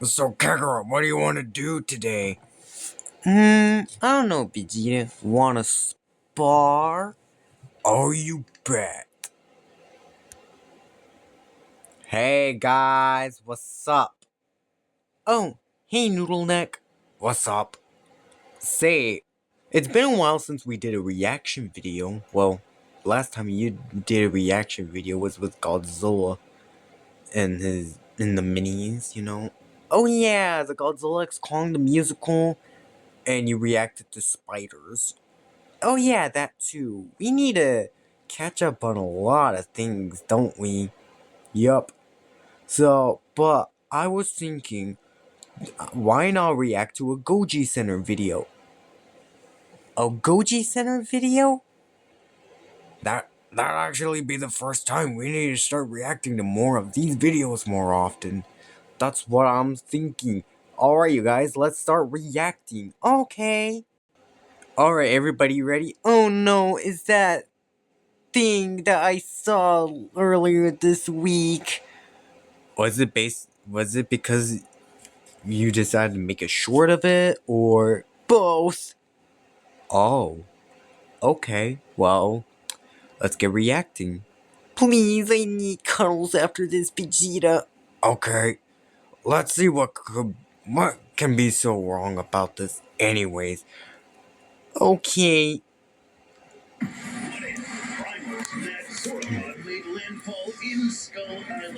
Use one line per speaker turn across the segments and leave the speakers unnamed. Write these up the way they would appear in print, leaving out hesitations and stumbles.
So, Kakarot, what do you want to do today?
I don't know, Vegeta. Wanna spar?
Oh, you bet.
Hey guys, what's up? Oh, hey Noodle Neck.
What's up?
Say, it's been a while since we did a reaction video. Well, last time you did a reaction video was with Godzilla and the minis, you know? Oh yeah, the Godzilla X Kong the musical, and you reacted to spiders. Oh yeah, that too. We need to catch up on a lot of things, don't we? Yup. So, but I was thinking, why not react to a Goji Center video? A Goji Center video?
That'd actually be the first time. We need to start reacting to more of these videos more often.
That's what I'm thinking. Alright, you guys, let's start reacting. Okay. Alright, everybody ready? Oh no, is that thing that I saw earlier this week? Was it because you decided to make a short of it, or both? Oh, okay, well, let's get reacting. Please, I need cuddles after this, Vegeta.
Okay, let's see what can be so wrong about this anyways.
Okay.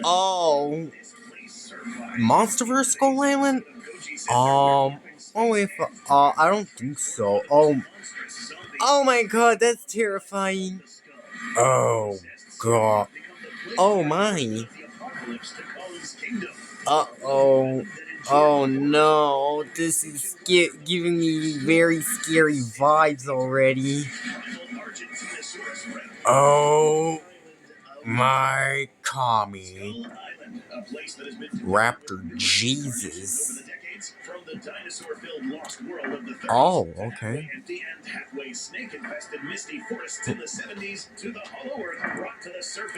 Oh, Monsterverse Skull Island? Oh, if I don't think so. Oh my god, that's terrifying.
Oh, God.
Oh my. Uh-oh. Oh no, this is giving me very scary vibes already.
Oh, my Kami.
Raptor Jesus. Oh, okay.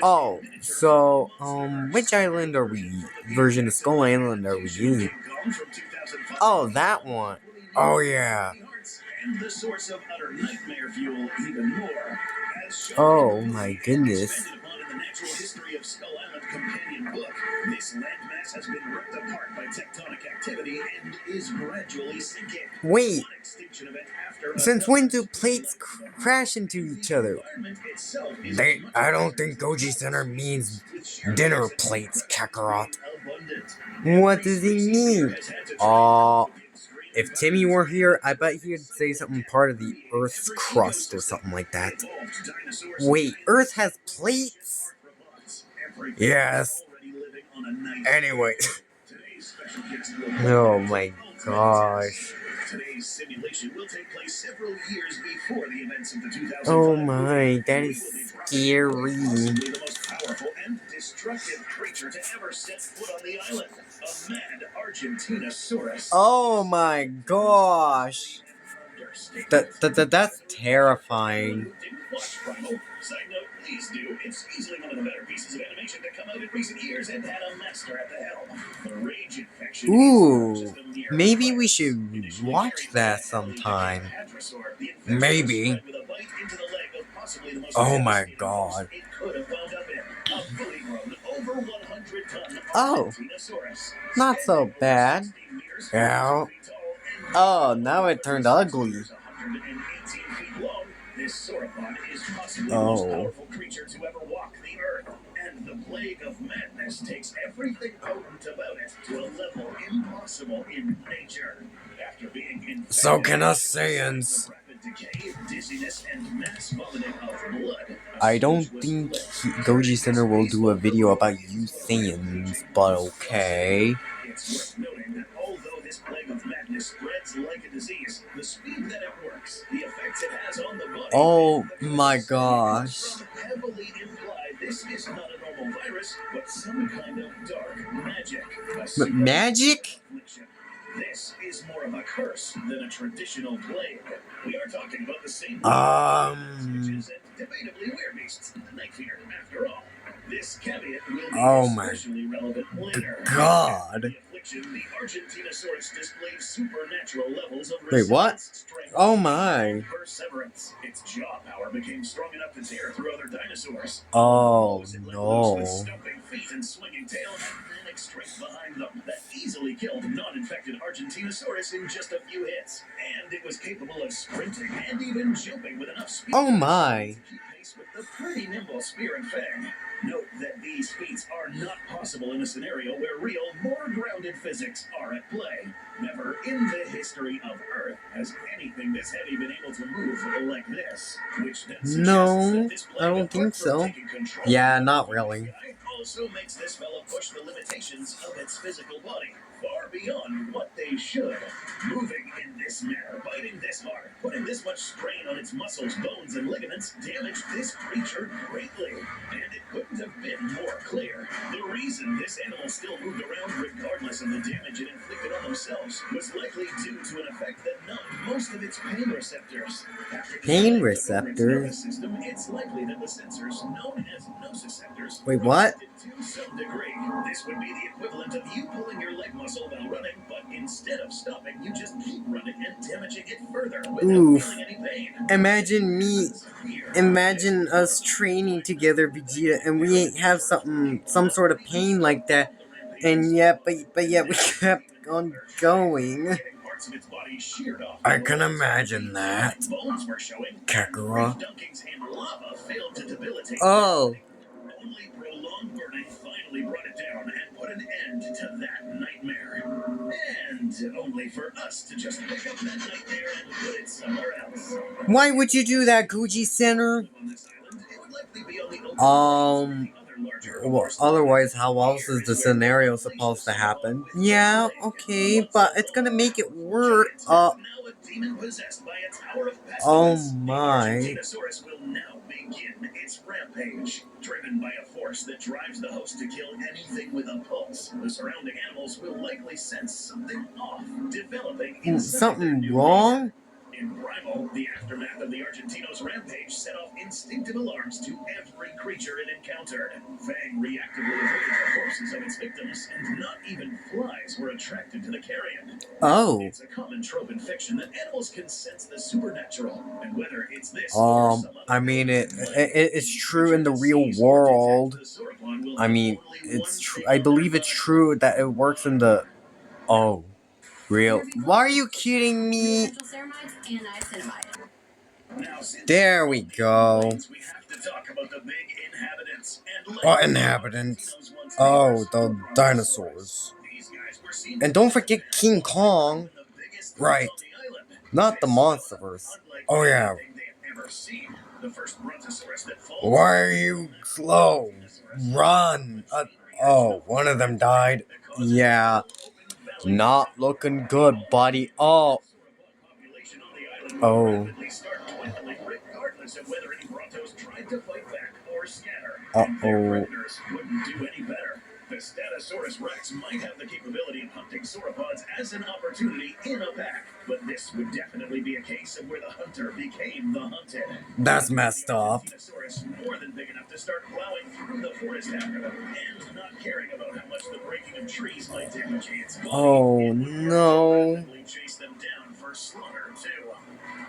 Oh, so, which island are we, version of Skull Island are we using? Oh, that one.
Oh, yeah.
Oh my goodness. Wait, since when do plates crash into each other?
I don't think Goji Center means dinner plates, Kakarot.
What does he mean? If Timmy were here, I bet he'd say something part of the Earth's crust or something like that. Wait, Earth has plates?
Yes. Anyway.
Oh my gosh. Oh my, that is scary. Oh my gosh. That's terrifying. Side note, please do. It's easily one of the better pieces of animation to come out in recent years and had a master at the helm. The rage infection. Ooh, maybe we should watch that sometime.
Maybe. Oh my god.
Oh, not so bad.
Yeah.
Oh, now it turned ugly.
This sauropod is possibly
the
most powerful creature to ever walk the earth, and the plague of madness takes everything potent about it to a level impossible in nature. After being infected,
So can us Saiyans.
Decay, dizziness, and mass vomiting of blood.
I don't think Goji Center will do a video about you Saiyans, but okay.
It's worth noting that although this plague of madness spreads like a disease, the speed that it works, the effects it has on the body.
Oh my gosh.
Heavily implied this is not a normal virus, but some kind of dark magic.
Magic?
This is more of a curse than a traditional plague. We are talking about the same
Debatably
weird beasts, night fear, after all. This caveat will be
Oh my
especially relevant later.
God.
action, the Argentinosaurus displayed supernatural levels of
Wait, what?
resilience, strength,
Oh
and
my.
perseverance. Its jaw power became strong enough to tear through other dinosaurs.
Oh
Blows it let loose with
no.
stumping feet and swinging tail had manic strength behind them that easily killed non-infected Argentinosaurus in just a few hits. And it was capable of sprinting and even jumping with enough speed
Oh
and
my.
agility to keep pace with the pretty nimble Spear and Fang. Note that these feats are not possible in a scenario where real, more grounded physics are at play. Never in the history of Earth has anything this heavy been able to move like this. Which then suggests
No,
that this
I
plague,
don't think
apart from
so.
taking control
Yeah,
of
not
the
really.
sky, also makes this fella push the limitations of its physical body far beyond what they should. Moving in this manner, biting this hard, putting this much strain on its muscles, bones, and ligaments damaged this creature greatly. And it couldn't have been more clear. The reason this animal still moved around regardless of the damage it inflicted on themselves was likely due to an effect that numbed most of its pain receptors. After this
Pain
plague took over its nervous
receptors?
system, it's likely that the sensors, known as nociceptors,
Wait, what?
relaxed it to some degree. This would be the equivalent of you pulling your leg muscle while running, but instead of stopping, you just keep running and damaging it further without
Oof.
feeling any pain.
Imagine me. Imagine us training together, Vegeta, and we have some sort of pain like that, and yet, but yet we kept on going.
I can imagine that. Kakura.
Oh,
Only prolonged burning finally brought it down and put an end to that nightmare. And only for us to just pick up that nightmare and put it somewhere else.
why would you do that, Goji Center?
On this island, it would likely be on the open plains with the other larger,
Well,
more
otherwise, how else is the scenario supposed to happen? Yeah, okay, but it's gonna make it work.
now a demon possessed by a tower of
Oh
pestilence.
my.
The Argentinosaurus will now begin its rampage. Driven by a force that drives the host to kill anything with a pulse, the surrounding animals will likely sense something off developing inside their
Something
new
wrong?
neighbor. In Primal, the aftermath of the Argentino's rampage set off instinctive alarms to every creature it encountered. Fang reactively avoided the corpses of its victims, and not even flies were attracted to the carrion.
Oh.
It's a common trope in fiction that animals can sense the supernatural, and whether it's this or some other
I mean, it's
any
true in the
creature that
real
sees or detects
world.
the sauropod will
I
have
mean,
only one thing
I
on their
believe it's
mind.
true that it works in the. Oh, real. Why are you kidding me?
Now, since
There we go.
we have to talk about the big inhabitants and
What
legends of
inhabitants?
Argentino's once
Oh,
neighbors,
the
Brontosaurus.
dinosaurs.
These guys were seen
And don't forget King Kong.
the biggest
Right.
on the island.
Not the monsterverse.
Unlike
Oh, yeah.
anything they've ever seen, the first Brontosaurus that falls.
Why are you slow? Run! Oh, one of them died.
Yeah. Not looking good, buddy. Oh. Oh.
Regardless of whether any Brontos tried to fight back or scatter,
Uh-oh.
their predators wouldn't do any better. The Statosaurus Rex might have the capability of hunting sauropods as an opportunity in a pack, but this would definitely be a case of where the hunter became the hunted.
That's messed up.
Statosaurus more than big enough to start plowing through the forest after them, and not caring about how much the breaking of trees might damage its body.
Oh no.
Chase them down for slaughter too.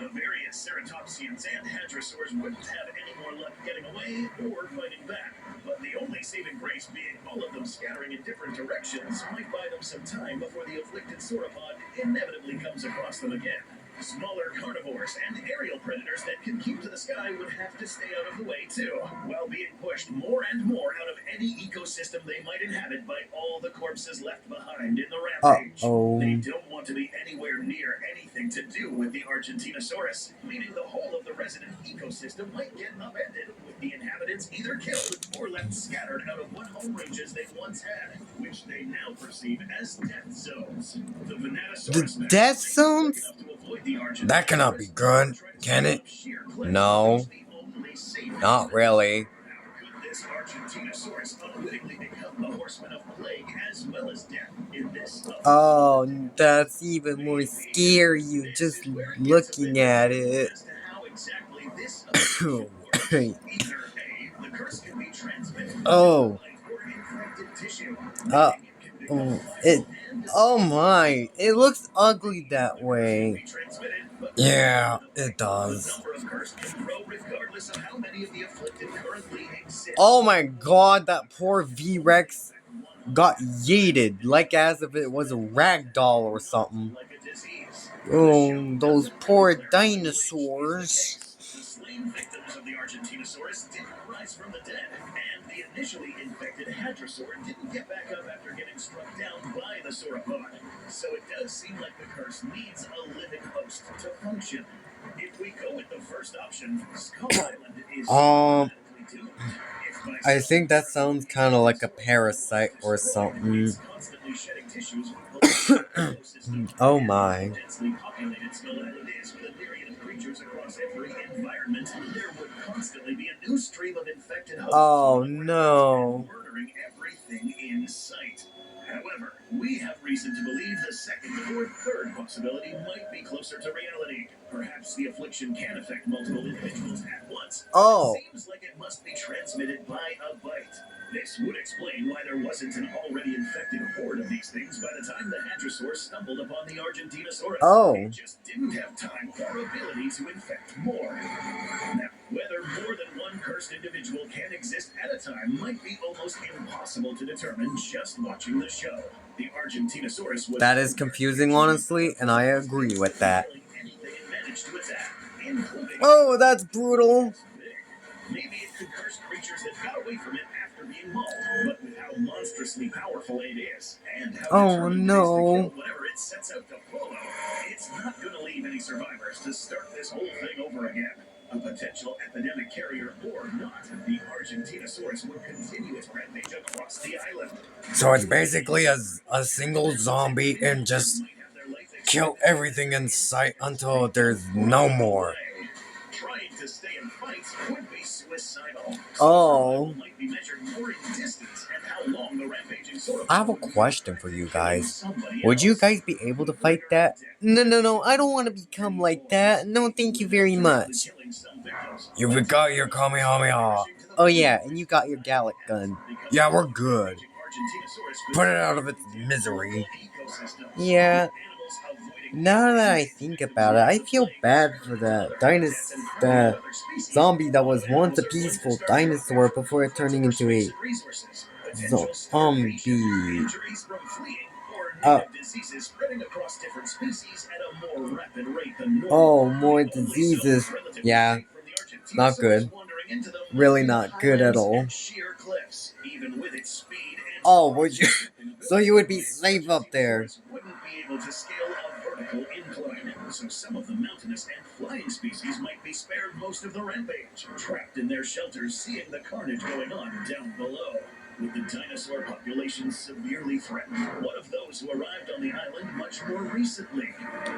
The various ceratopsians and hadrosaurs wouldn't have any more luck getting away or fighting back. But the only saving grace being all of them scattering in different directions might buy them some time before the afflicted sauropod inevitably comes across them again. Smaller carnivores and aerial predators that can keep to the sky would have to stay out of the way too, while being pushed more and more out of any ecosystem they might inhabit by all the corpses left behind in the rampage.
Uh-oh.
They don't want to be anywhere near anything to do with the Argentinosaurus, meaning the whole of the resident ecosystem might get upended, with the inhabitants either killed or left scattered out of what home ranges they once had, which they now perceive as death zones. The
The death zones?
That cannot be good, can it?
No. Not really.
This Argentinosaurus unwittingly become the horseman of plague as well as death in this.
Oh, that's even more scary just looking at it.
As to how exactly this
Oh.
either A, the curse can be transmitted
Oh.
or infected tissue.
Oh, Oh my, it looks ugly that way.
Yeah, it does.
Oh my god, that poor V-Rex got yeeted, like as if it was a rag doll or something. Oh, those poor dinosaurs.
The slain victims of the Argentinosaurus didn't rise from the dead, and the initially infected hadrosaur didn't get back up after getting struck down by the sauropod. So it does seem like the curse needs a living host to function. If we go with the first option, Skull Island is automatically doomed. If by
I
some
think that
miracle
sounds
the
kind of like a
Argentinosaurus
parasite
wasn't
or
destroyed,
something.
it's constantly shedding tissues with pollution ecosystem.
Oh
And
my.
densely populated Skull Island is with a myriad of creatures across every environment. There would constantly be a new stream of infected hosts
Oh
and
no.
murdering everything in sight. However, we have reason to believe the second or third possibility might be closer to reality. Perhaps the affliction can affect multiple individuals at once.
Oh.
It seems like it must be transmitted by a bite. This would explain why there wasn't an already infected horde of these things by the time the Hadrosaur stumbled upon the Argentinosaurus.
Oh.
It just didn't have time or ability to infect more. Now, whether more than one cursed individual can exist at a time might be almost impossible to determine just watching the show. The Argentinosaurus was
That is confusing, honestly, and I agree with that.
killing anything it managed to attack, including
Oh, that's brutal.
maybe it could curse creatures that got away from it after being mauled, but with how monstrously powerful it is, and how
Oh
determined it is to
no.
kill whatever it sets out to follow, it's not gonna leave any survivors to start this whole thing over again. A potential epidemic carrier or not, the Argentinosaurus will continue its rampage across the island.
So it's basically a single zombie and just kill everything in sight until there's no more.
Trying to stay in fights would be suicidal.
Oh.
Might be measured more in distance and how long the rampaging sauropod
I have a question for you guys. Would you guys be able to fight that? No, I don't want to become like that. No, thank you very much.
You've got your Kamehameha.
Oh yeah, and you got your Gallic gun.
Yeah, we're good. Put it out of its misery.
Yeah. Now that I think about it, I feel bad for that zombie that was once a peaceful dinosaur before turning into a zombie. Oh, more diseases. Yeah, not good. Really not good at all. Oh, would you? So you would be safe up there.
So some of the mountainous and flying species might be spared most of the rampage, trapped in their shelters, seeing the carnage going on down below. With the dinosaur population severely threatened, one of those who arrived on the island much more recently.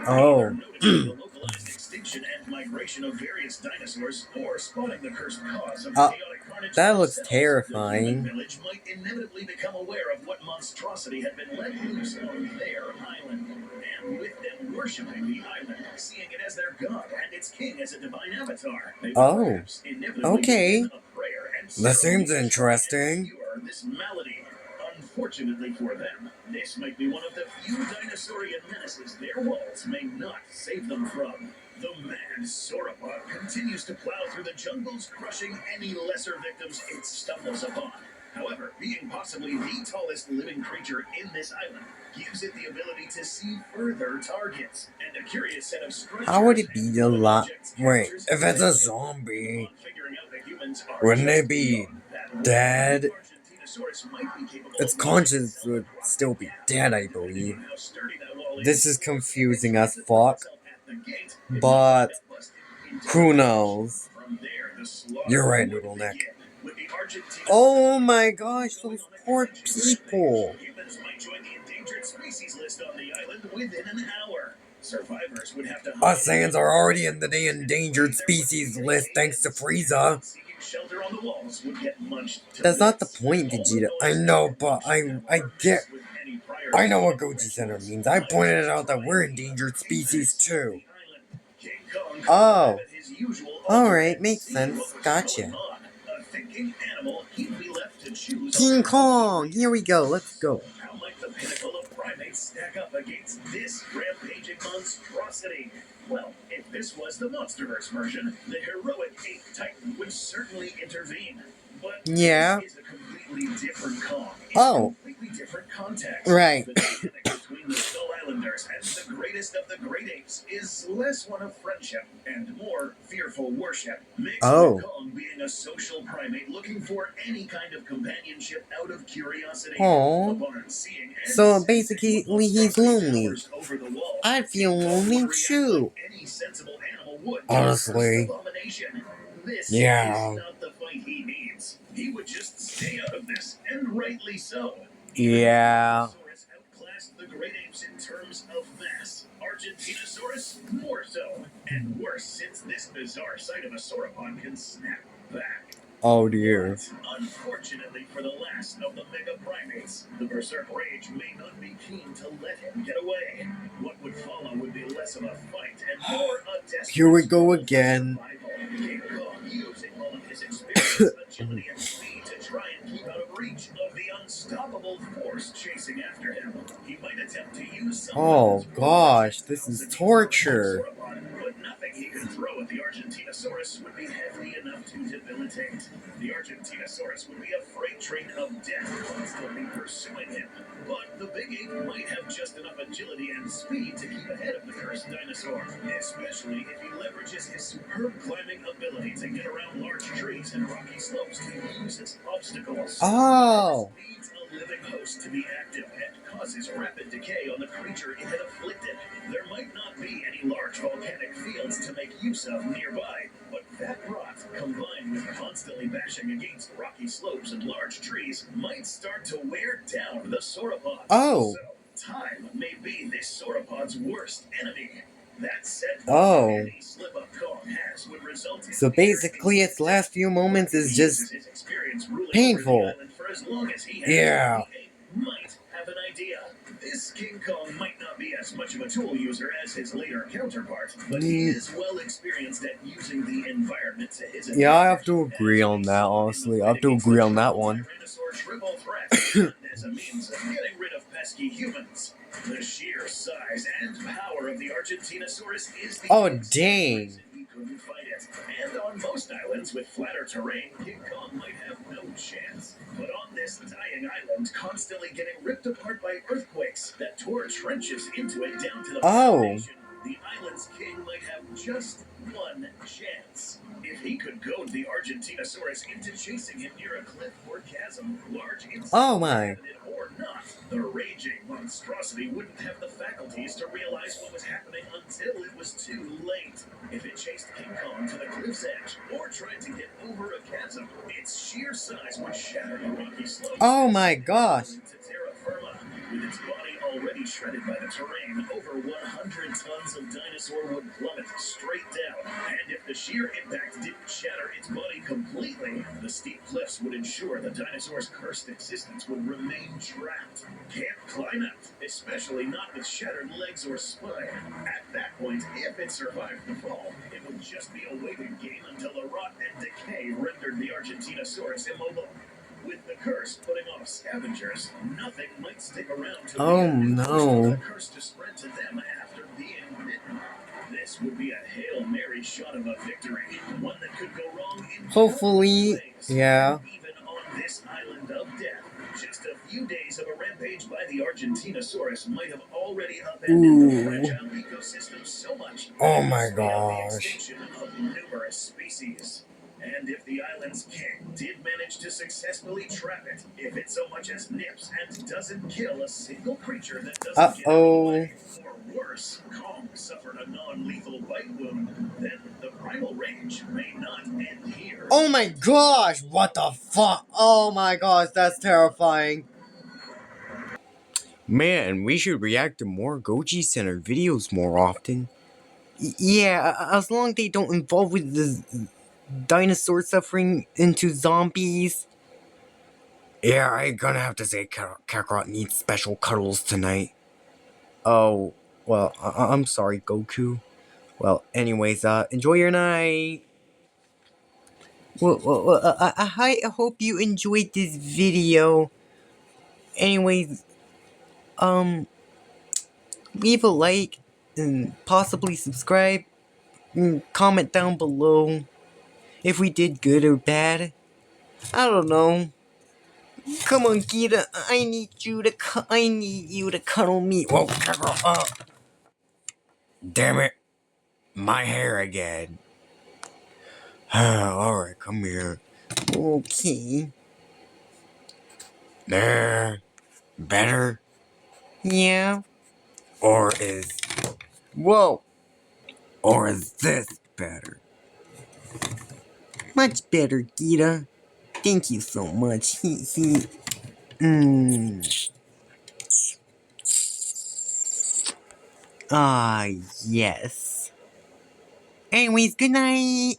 Oh.
The localized extinction and migration of various dinosaurs, or spotting the cursed cause of the chaotic carnage.
That looks
themselves,
terrifying.
The village might inevitably become aware of what monstrosity had been let loose on their island, and with them worshiping the island, seeing it as their god and its king as a divine avatar. They
Oh, okay.
That seems interesting.
This malady. Unfortunately for them, this might be one of the few dinosaurian menaces their walls may not save them from. The mad sauropod continues to plow through the jungles, crushing any lesser victims it stumbles upon. However, being possibly the tallest living creature in this island gives it the ability to see further targets and a curious set of structures.
How would it be a lot?
Wait, if it's a zombie, wouldn't it be dead? Its conscience would still be dead, I believe. This is confusing as fuck, but who knows? You're right, Noodle Neck. Oh my gosh, those poor people.
Humans might join the endangered species list on the island within an hour. Survivors would have to
Us Saiyans are already in the endangered species list thanks to Frieza.
That's not the point, Vegeta.
I know, but I get. I know what Goji Center means. I pointed out that we're endangered species too.
Oh. Alright, makes sense. Gotcha. King Kong! Here we go, let's go.
primates stack up against this rampaging monstrosity? Well, if this was the Monsterverse version, the heroic ape titan would certainly intervene. But
Yeah.
this is a completely different Kong.
Oh.
Completely different context.
Right.
The dynamic between the Skull Islanders and the greatest of the great apes is less one of friendship and more fearful worship, mixed with Kong being a social primate looking for any kind of companionship out of curiosity.
Oh. So basically, he's lonely. I feel lonely too. Honestly. Yeah.
He would just stay out of this, and rightly so.
Yeah.
Outclassed the great apes in terms of mass. Argentinosaurus more so, and worse since this bizarre sight of a sauropod can snap back.
Oh dear.
But, unfortunately for the last of the mega primates, the berserk rage may not be keen to let him get away. What would follow would be less of a fight and more a desperate
Here we go again.
King Kong using all of his experience, agility, and speed to try and keep out of reach of the unstoppable force chasing after him. He might attempt to use some
Oh gosh, this is torture.
but nothing he could throw at the Argentinosaurus would be heavy enough to debilitate. The Argentinosaurus would be a freight train of death constantly pursuing him. But the big ape might have just enough agility and speed to keep ahead of the cursed dinosaur, especially if he leverages his superb climbing ability to get around large trees and rocky slopes to use as obstacles.
Oh.
Needs a living host to be active and causes rapid decay on the creature it had afflicted. There might not be any large volcanic fields to make use of nearby, but that rot, combined with constantly bashing against rocky slopes and large trees, might start to wear down the sauropod.
Oh.
So, time may be this sauropod's worst enemy. That said, any slip up Kong has would result in
So basically, its last few moments is just painful. Yeah.
Might have an idea. This King Kong might not be as much of a tool user as his later counterpart, but he is well experienced at using the environment to his advantage.
Yeah, I have to agree on that, honestly. I have to agree on that one.
As a means of getting rid of pesky humans. The sheer size and power of the Argentinosaurus is the
dang.
he couldn't fight it. And on most islands with flatter terrain, King Kong might have no chance. But on this dying island, constantly getting ripped apart by earthquakes that tore trenches into it down to the foundation, the island's king might have just one chance. If he could goad the Argentinosaurus into chasing him near a cliff or chasm, large insect or not, the raging monstrosity wouldn't have the faculties to realize what was happening until it was too late. If it chased King Kong to the cliff's edge or tried to get over a chasm, its sheer size would shatter the rocky slopes.
Oh my gosh.
With its body already shredded by the terrain, over 100 tons of dinosaur would plummet straight down. And if the sheer impact didn't shatter its body completely, the steep cliffs would ensure the dinosaur's cursed existence would remain trapped. Can't climb out, especially not with shattered legs or spine. At that point, if it survived the fall, it would just be a waiting game until the rot and decay rendered the Argentinosaurus immobile. With the curse putting off scavengers, nothing might stick around to the curse to spread to them after being bitten. This would be a Hail Mary shot of a victory, one that could go wrong in
hopefully,
ways.
yeah.
Even on this island of death, just a few days of a rampage by the Argentinosaurus might have already upended the fragile ecosystem so much.
Oh my gosh.
Extinction of numerous species. And if the island's king did manage to successfully trap it, if it so much as nips and doesn't kill a single creature that doesn't get out of the way, or worse, Kong suffered a non-lethal bite wound, then the primal rage may not end here.
Oh my gosh, what the fuck? Oh my gosh, that's terrifying. Man, we should react to more Goji Center videos more often. Yeah, as long as they don't involve with the dinosaur suffering into zombies. Yeah, I'm gonna have to say Kakarot needs special cuddles tonight. Oh, well, I'm sorry, Goku. Well, anyways, enjoy your night. I hope you enjoyed this video. Anyways, leave a like and possibly subscribe. And comment down below if we did good or bad. I don't know. Come on, Gita. I need you to cuddle me.
Whoa, damn it. My hair again. Alright, come here.
Okay.
There. Better?
Yeah.
Or is
Whoa.
this better?
Much better, Gita. Thank you so much. Ah, yes. Anyways, good night.